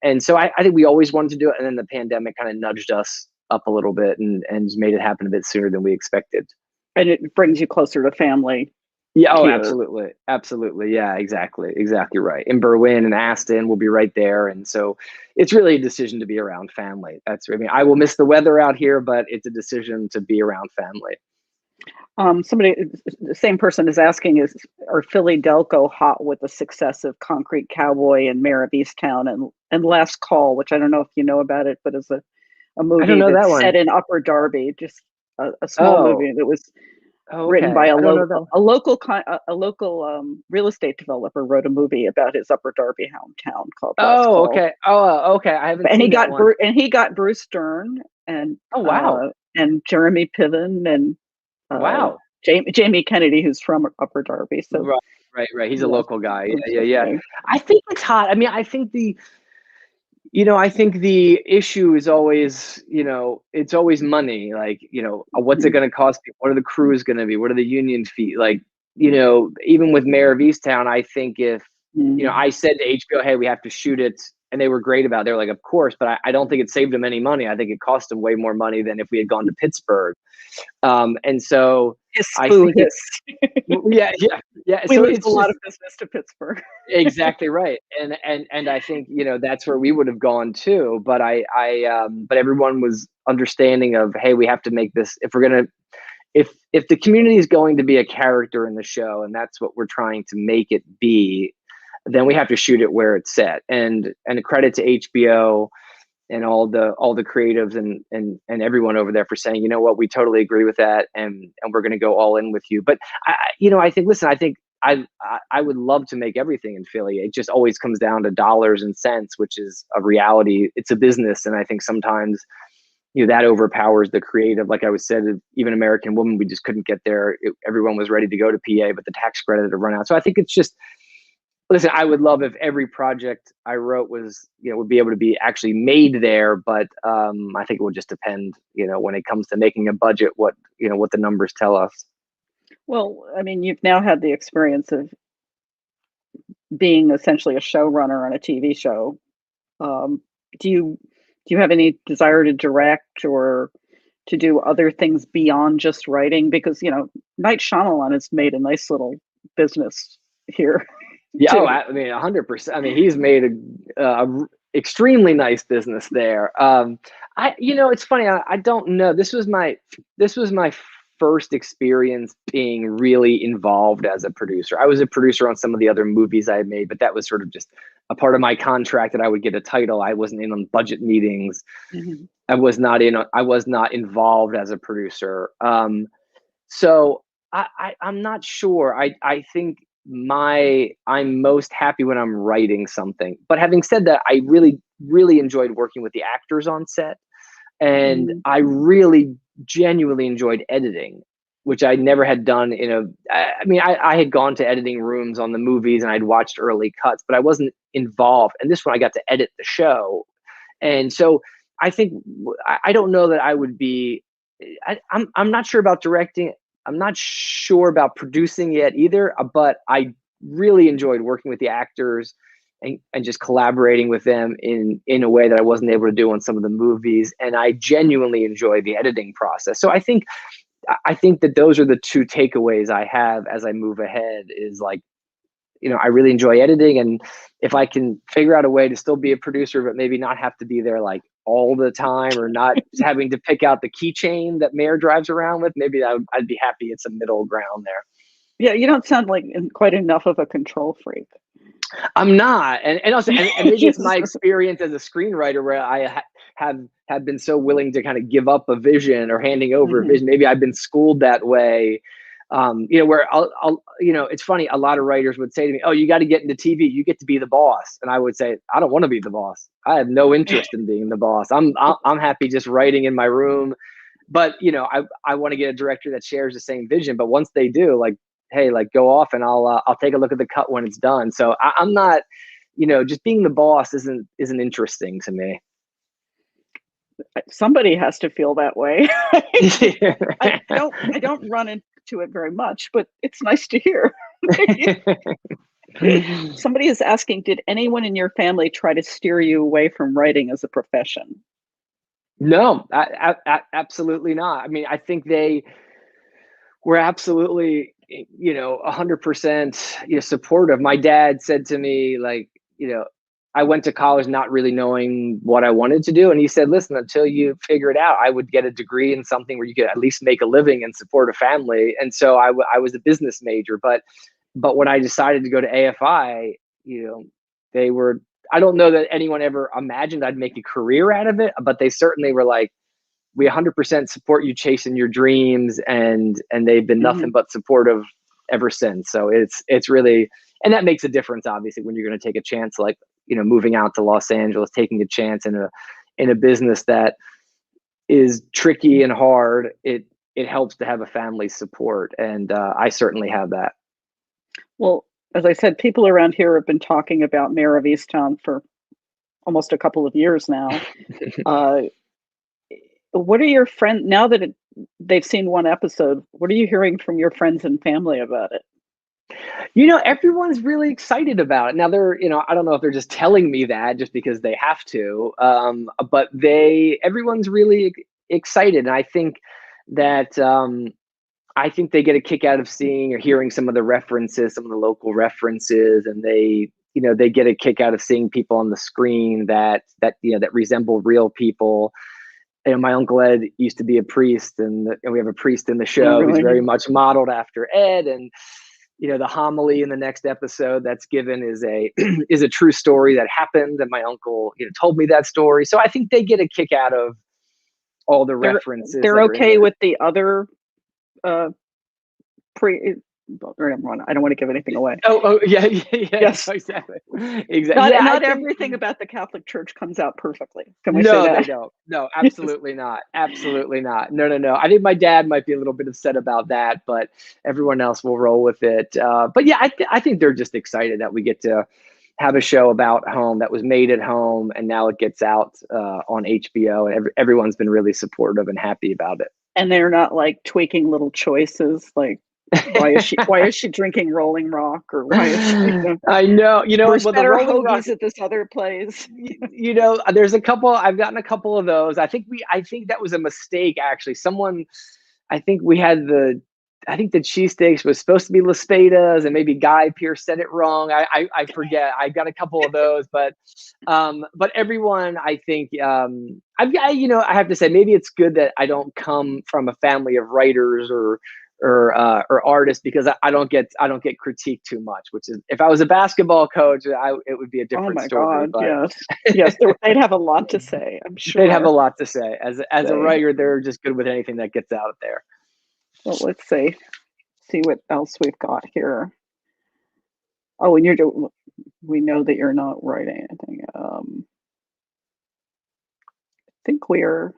And so I think we always wanted to do it. And then the pandemic kind of nudged us up a little bit and just made it happen a bit sooner than we expected. And it brings you closer to family. Yeah. Oh, here. absolutely. Absolutely. Yeah, exactly. Exactly right. In Berwyn and Aston, we'll be right there. And so it's really a decision to be around family. I will miss the weather out here, but it's a decision to be around family. The same person is asking, are Philly Delco hot with the success of Concrete Cowboy and Mare of Easttown and Last Call, which I don't know if you know about it, but is a movie that that's one. set in Upper Darby, just a small movie that was written by a local real estate developer. Wrote a movie about his Upper Darby hometown called Last Call. Okay. Okay. I haven't and seen that one. He got Bruce Dern and wow. And Jeremy Piven and wow. Jamie Kennedy, who's from Upper Darby. So right. He's a local guy. Yeah. I think it's hot. I mean, I think the issue is always, it's always money. Like, what's it going to cost people? What are the crews going to be? What are the union fees? Like, even with Mare of Easttown, I think if, I said to HBO, hey, we have to shoot it. And they were great about it. They were like, of course, but I don't think it saved them any money. I think it cost them way more money than if we had gone to Pittsburgh. And so I think yeah. We so lose it's a lot of business to Pittsburgh. Exactly right. And I think, that's where we would have gone too. But but everyone was understanding of, hey, we have to make this, if the community is going to be a character in the show, and that's what we're trying to make it be, then we have to shoot it where it's set. And a credit to HBO and all the creatives and everyone over there for saying, you know what, we totally agree with that, and we're going to go all in with you. But I think I would love to make everything in Philly. It just always comes down to dollars and cents, which is a reality. It's a business, and I think sometimes that overpowers the creative. Like I was said, even American Woman, we just couldn't get there. Everyone was ready to go to PA, but the tax credit had run out. So I think it's just. Listen, I would love if every project I wrote was, would be able to be actually made there. But I think it would just depend, when it comes to making a budget, what the numbers tell us. Well, I mean, you've now had the experience of being essentially a showrunner on a TV show. Do you have any desire to direct or to do other things beyond just writing? Because, Night Shyamalan has made a nice little business here. Yeah, I mean, 100%. I mean, he's made a extremely nice business there. It's funny. I don't know. This was my first experience being really involved as a producer. I was a producer on some of the other movies I had made, but that was sort of just a part of my contract that I would get a title. I wasn't in on budget meetings. Mm-hmm. I was not involved as a producer. So I'm not sure. I think I'm most happy when I'm writing something. But having said that, I really, really enjoyed working with the actors on set. And I really genuinely enjoyed editing, which I never had done I had gone to editing rooms on the movies and I'd watched early cuts, but I wasn't involved. And this one I got to edit the show. And so I think, I don't know that I would be, I'm not sure about directing. I'm not sure about producing yet either, but I really enjoyed working with the actors and just collaborating with them in a way that I wasn't able to do on some of the movies. And I genuinely enjoy the editing process. So I think that those are the two takeaways I have as I move ahead is like, I really enjoy editing. And if I can figure out a way to still be a producer, but maybe not have to be there like all the time or not having to pick out the keychain that Mayor drives around with, maybe I'd be happy. It's a middle ground there. Yeah, you don't sound like quite enough of a control freak. I'm not, and also, and maybe it's my experience as a screenwriter where I have been so willing to kind of give up a vision or handing over a vision. Maybe I've been schooled that way. Where I'll, it's funny. A lot of writers would say to me, "Oh, you got to get into TV. You get to be the boss." And I would say, "I don't want to be the boss. I have no interest in being the boss. I'm happy just writing in my room." But I want to get a director that shares the same vision. But once they do, like, hey, like, go off and I'll take a look at the cut when it's done. So I'm not, just being the boss isn't interesting to me. Somebody has to feel that way. I don't run into it very much, but it's nice to hear. Somebody is asking, did anyone in your family try to steer you away from writing as a profession? No, absolutely not. I mean, I think they were absolutely, 100%, supportive. My dad said to me, like, I went to college not really knowing what I wanted to do. And he said, listen, until you figure it out, I would get a degree in something where you could at least make a living and support a family. And so I was a business major, but when I decided to go to AFI, they were, I don't know that anyone ever imagined I'd make a career out of it, but they certainly were like, we 100% support you chasing your dreams. And they've been nothing but supportive ever since. So it's really, and that makes a difference, obviously, when you're going to take a chance, like, moving out to Los Angeles, taking a chance in a business that is tricky and hard. It helps to have a family support. And I certainly have that. Well, as I said, people around here have been talking about Mare of Easttown for almost a couple of years now. What are your friends, now that they've seen one episode, what are you hearing from your friends and family about it? Everyone's really excited about it. Now they're, I don't know if they're just telling me that just because they have to, but everyone's really excited. And I think that, I think they get a kick out of seeing or hearing some of the references, some of the local references, and they get a kick out of seeing people on the screen that resemble real people. My Uncle Ed used to be a priest, and we have a priest in the show. Oh, really? Who's very much modeled after Ed. And the homily in the next episode that's given is a true story that happened, and my uncle told me that story. So I think they get a kick out of all the references. They're okay with the other I don't want to give anything away. Oh yeah, yes, exactly. Not everything about the Catholic Church comes out perfectly. Can we say that? They don't. No, absolutely not. Absolutely not. No. I think my dad might be a little bit upset about that, but everyone else will roll with it. But yeah, I think they're just excited that we get to have a show about home that was made at home, and now it gets out on HBO, and everyone's been really supportive and happy about it. And they're not like tweaking little choices like, why is she drinking Rolling Rock, or why is she, I know, there's better hoagies at this other place. There's a couple. I've gotten a couple of those. I think that was a mistake, actually. I think the cheesesteaks was supposed to be Las Vedas, and maybe Guy Pearce said it wrong. I forget. I got a couple of those, but everyone, I think, I have to say, maybe it's good that I don't come from a family of writers or artists, because I don't get critiqued too much. Which is, if I was a basketball coach, it would be a different story. Oh my God! Yes, they'd have a lot to say. I'm sure they'd have a lot to say. As a writer, they're just good with anything that gets out there. Well, let's see what else we've got here. Oh, and we know that you're not writing anything. I think we're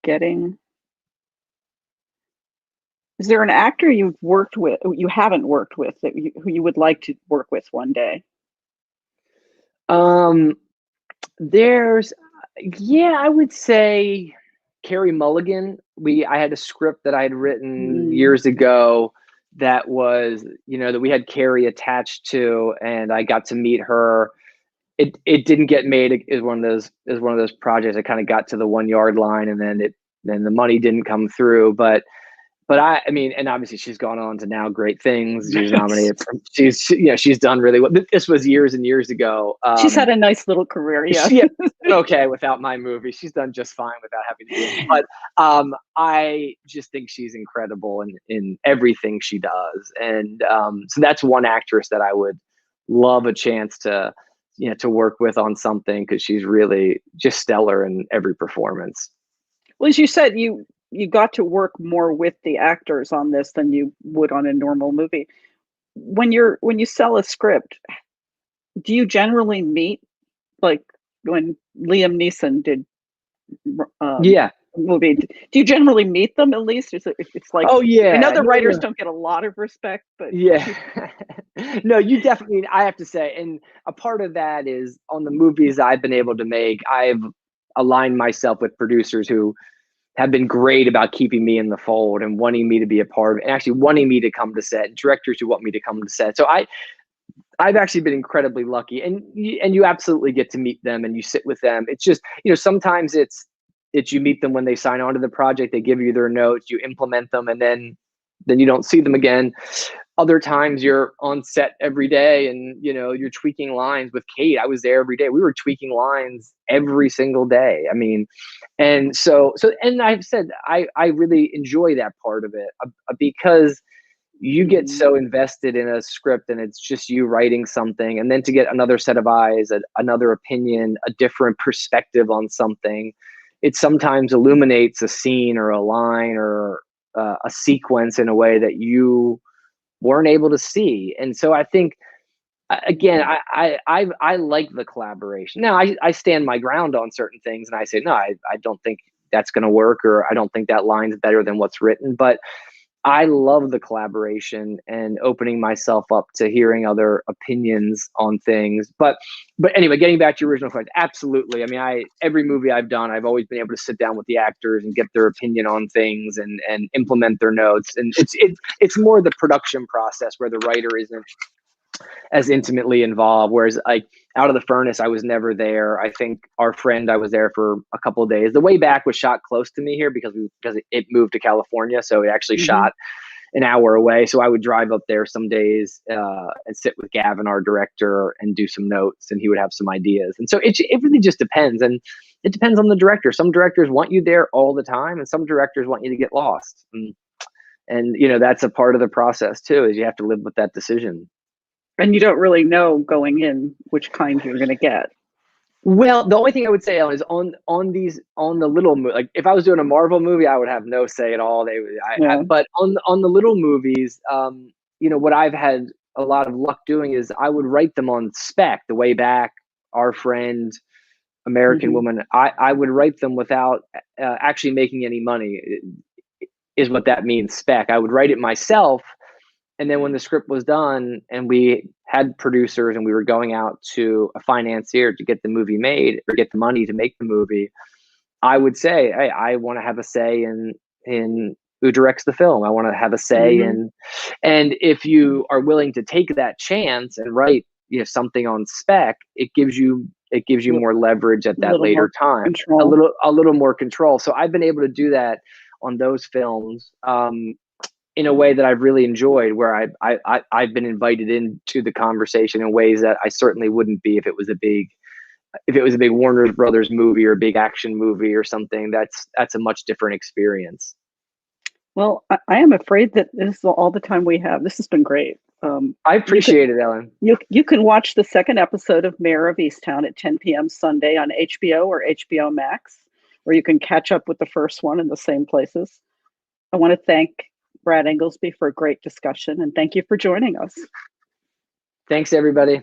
getting. Is there an actor you haven't worked with, who you would like to work with one day? I would say Carey Mulligan. I had a script that I had written years ago that was, that we had Carey attached to, and I got to meet her. It didn't get made. It was one of those projects that kind of got to the 1 yard line, and then the money didn't come through. But I mean, and obviously she's gone on to now great things. She's nominated. She's done really well. This was years and years ago. She's had a nice little career. Yeah. Okay. Without my movie, she's done just fine without having to do it. But I just think she's incredible in everything she does. And so that's one actress that I would love a chance to, to work with on something, because she's really just stellar in every performance. Well, as you said, you got to work more with the actors on this than you would on a normal movie. When you sell a script, do you generally meet, like when Liam Neeson did Yeah. movie, do you generally meet them at least? It's like, Oh yeah. I know the writers don't get a lot of respect, but yeah. No, you definitely, I have to say, and a part of that is on the movies I've been able to make, I've aligned myself with producers who have been great about keeping me in the fold and wanting me to be a part of it, and actually wanting me to come to set, directors who want me to come to set. So I've actually been incredibly lucky, and you absolutely get to meet them and you sit with them. It's just, sometimes it's you meet them when they sign on to the project, they give you their notes, you implement them, and then you don't see them again. Other times you're on set every day and you're tweaking lines with Kate. I was there every day. We were tweaking lines every single day. I mean, and so and I've said I really enjoy that part of it, because you get so invested in a script and it's just you writing something, and then to get another set of eyes, another opinion, a different perspective on something, it sometimes illuminates a scene or a line or a sequence in a way that you weren't able to see. And so I think, again, I like the collaboration. Now I stand my ground on certain things and I say, no, I don't think that's going to work, or I don't think that line's better than what's written. But I love the collaboration and opening myself up to hearing other opinions on things. But anyway, getting back to your original question, absolutely. I mean, every movie I've done, I've always been able to sit down with the actors and get their opinion on things and implement their notes. And it's more the production process where the writer isn't as intimately involved. Whereas like Out of the Furnace, I was never there. I think Our Friend, I was there for a couple of days. The Way Back was shot close to me here because it moved to California, so it actually shot an hour away. So I would drive up there some days and sit with Gavin, our director, and do some notes, and he would have some ideas. And so it really just depends, and it depends on the director. Some directors want you there all the time, and some directors want you to get lost. And that's a part of the process too, is you have to live with that decision. And you don't really know going in which kind you're going to get. Well, the only thing I would say, Ellen, is on the little like if I was doing a Marvel movie, I would have no say at all. But on the little movies, what I've had a lot of luck doing is I would write them on spec. The Way Back, Our Friend, American Woman. I would write them without actually making any money. Is what that means, spec. I would write it myself. And then when the script was done and we had producers and we were going out to a financier to get the movie made or get the money to make the movie, I would say, hey, I want to have a say in who directs the film. I want to have a say and if you are willing to take that chance and write something on spec, it gives you more leverage at that later time, a little more control. So I've been able to do that on those films. In a way that I've really enjoyed, where I've been invited into the conversation in ways that I certainly wouldn't be if it was a big Warner Brothers movie or a big action movie or something. That's a much different experience. Well, I am afraid that this is all the time we have. This has been great. I appreciate it, Ellen. You can watch the second episode of Mare of Easttown at 10 p.m. Sunday on HBO or HBO Max, or you can catch up with the first one in the same places. I want to thank Brad Ingelsby for a great discussion, and thank you for joining us. Thanks, everybody.